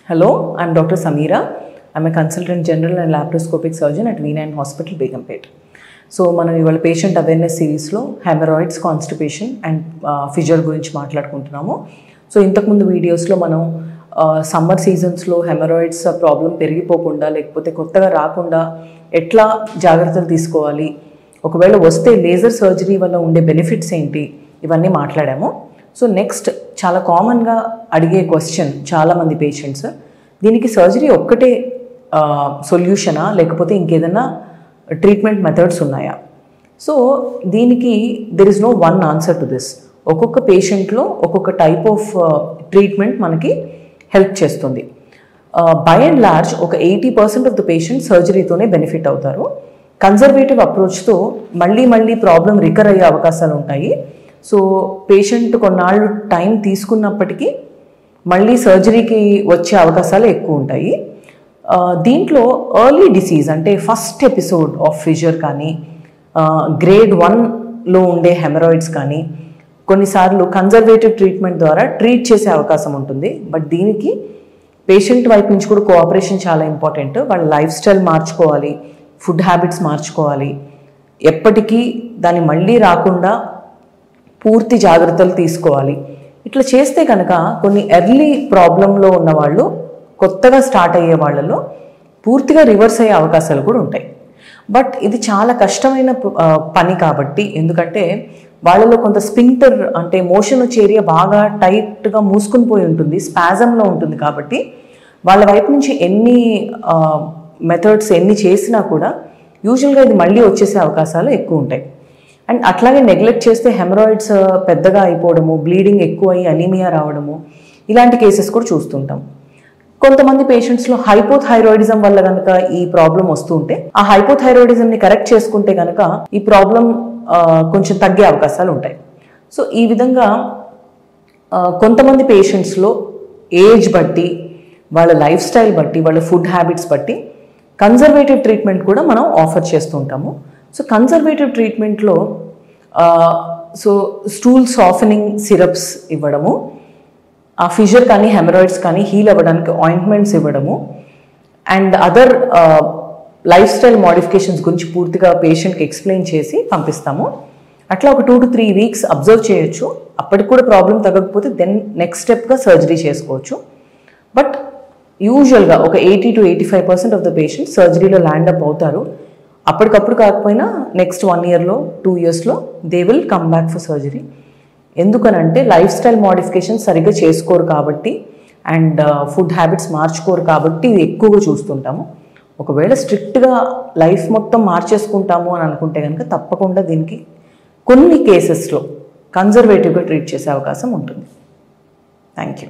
Hello, I'm Dr. Sameera. I'm a consultant general and laparoscopic surgeon at V9 Hospital, Begumpet. So, మనం ఇవాళ patient awareness సిరీస్లో haemorrhoids, constipation and fissure గురించి మాట్లాడుకుంటున్నాము. So ఇంతకుముందు వీడియోస్లో మనం summer సీజన్స్లో haemorrhoids problem పెరిగిపోకుండా లేకపోతే కొత్తగా రాకుండా ఎట్లా జాగ్రత్తలు తీసుకోవాలి, ఒకవేళ వస్తే లేజర్ సర్జరీ వల్ల ఉండే బెనిఫిట్స్ ఏంటి, ఇవన్నీ మాట్లాడాము. సో నెక్స్ట్ చాలా కామన్గా అడిగే క్వశ్చన్ చాలామంది పేషెంట్స్, దీనికి సర్జరీ ఒక్కటే సొల్యూషనా లేకపోతే ఇంకేదైనా ట్రీట్మెంట్ మెథడ్స్ ఉన్నాయా? సో దీనికి there is no one answer to this. ఒక్కొక్క పేషెంట్లో ఒక్కొక్క టైప్ ఆఫ్ ట్రీట్మెంట్ మనకి హెల్ప్ చేస్తుంది. బై అండ్ లార్జ్ ఒక 80% ఆఫ్ ద పేషెంట్ సర్జరీతోనే బెనిఫిట్ అవుతారు. కన్జర్వేటివ్ అప్రోచ్తో మళ్ళీ ప్రాబ్లం రికర్ అయ్యే అవకాశాలు ఉంటాయి. సో పేషెంట్ కొన్నాళ్ళు టైం తీసుకున్నప్పటికీ మళ్ళీ సర్జరీకి వచ్చే అవకాశాలు ఎక్కువ ఉంటాయి. దీంట్లో ఎర్లీ డిసీజ్ అంటే ఫస్ట్ ఎపిసోడ్ ఆఫ్ ఫిషర్ కానీ గ్రేడ్ 1లో ఉండే హెమరాయిడ్స్ కానీ కొన్నిసార్లు కన్జర్వేటివ్ ట్రీట్మెంట్ ద్వారా ట్రీట్ చేసే అవకాశం ఉంటుంది. బట్ దీనికి పేషెంట్ వైపు నుంచి కూడా కోఆపరేషన్ చాలా ఇంపార్టెంట్. వాళ్ళ లైఫ్ స్టైల్ మార్చుకోవాలి, ఫుడ్ హ్యాబిట్స్ మార్చుకోవాలి, ఎప్పటికీ దాన్ని మళ్ళీ రాకుండా పూర్తి జాగ్రత్తలు తీసుకోవాలి. ఇట్లా చేస్తే కనుక కొన్ని ఎర్లీ ప్రాబ్లంలో ఉన్న వాళ్ళు కొత్తగా స్టార్ట్ అయ్యే వాళ్ళలో పూర్తిగా రివర్స్ అయ్యే అవకాశాలు కూడా ఉంటాయి. బట్ ఇది చాలా కష్టమైన పని కాబట్టి, ఎందుకంటే వాళ్ళలో కొంత స్పింక్టర్ అంటే మోషన్ వచ్చే ఏరియా బాగా టైట్గా మూసుకుని పోయి ఉంటుంది, స్పాజంలో ఉంటుంది. కాబట్టి వాళ్ళ వైపు నుంచి ఎన్ని మెథడ్స్ ఎన్ని చేసినా కూడా యూజువల్గా ఇది మళ్ళీ వచ్చేసే అవకాశాలు ఎక్కువ ఉంటాయి. అండ్ అట్లాగే నెగ్లెక్ట్ చేస్తే హెమరాయిడ్స్ పెద్దగా అయిపోవడము, బ్లీడింగ్ ఎక్కువ అయ్యి అనీమియా రావడము, ఇలాంటి కేసెస్ కూడా చూస్తుంటాం. కొంతమంది పేషెంట్స్లో హైపోథైరాయిడిజం వల్ల కనుక ఈ ప్రాబ్లం వస్తుంటే ఆ హైపోథైరాయిడిజంని కరెక్ట్ చేసుకుంటే కనుక ఈ ప్రాబ్లం కొంచెం తగ్గే అవకాశాలు ఉంటాయి. సో ఈ విధంగా కొంతమంది పేషెంట్స్లో ఏజ్ బట్టి, వాళ్ళ లైఫ్ స్టైల్ బట్టి, వాళ్ళ ఫుడ్ హ్యాబిట్స్ బట్టి కన్జర్వేటివ్ ట్రీట్మెంట్ కూడా మనం ఆఫర్ చేస్తుంటాము. సో కన్జర్వేటివ్ ట్రీట్మెంట్లో స్టూల్ సాఫెనింగ్ సిరప్స్ ఇవ్వడము, ఆ ఫిషర్ కానీ హెమరాయిడ్స్ కానీ హీల్ అవ్వడానికి ఆయింట్మెంట్స్ ఇవ్వడము, and other life style modifications గురించి పూర్తిగా పేషెంట్కి ఎక్స్ప్లెయిన్ చేసి పంపిస్తాము. అట్లా ఒక 2 to 3 వీక్స్ అబ్జర్వ్ చేయొచ్చు. అప్పటికి కూడా ప్రాబ్లం తగ్గకపోతే దెన్ నెక్స్ట్ స్టెప్గా సర్జరీ చేసుకోవచ్చు. బట్ యూజువల్గా ఒక 80 to 85% ఆఫ్ ద పేషెంట్ సర్జరీలో ల్యాండ్ అప్ అవుతారు. అప్పటికప్పుడు కాకపోయినా నెక్స్ట్ 1 yearలో 2 yearsలో they will come back for surgery. ఎందుకనంటే లైఫ్ స్టైల్ మోడిఫికేషన్ సరిగ్గా చేసుకోరు కాబట్టి అండ్ ఫుడ్ హ్యాబిట్స్ మార్చుకోరు కాబట్టి ఇది ఎక్కువగా చూస్తుంటాము. ఒకవేళ స్ట్రిక్ట్గా లైఫ్ మొత్తం మార్చేసుకుంటాము అని అనుకుంటే కనుక తప్పకుండా దీనికి కొన్ని కేసెస్లో కన్జర్వేటివ్గా ట్రీట్ చేసే అవకాశం ఉంటుంది. Thank you.